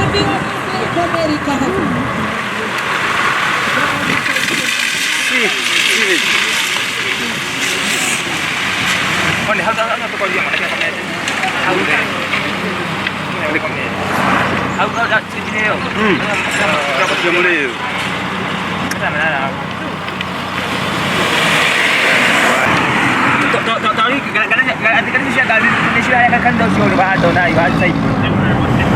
Amerika hapa. Con này hấp dẫn tôi coi gì mà cái con này hấp đây này con này hấp dẫn xin video cho con chưa mua đi cái này là tadi kan Indonesia kan dah show di bahagian dona, ibarat saya.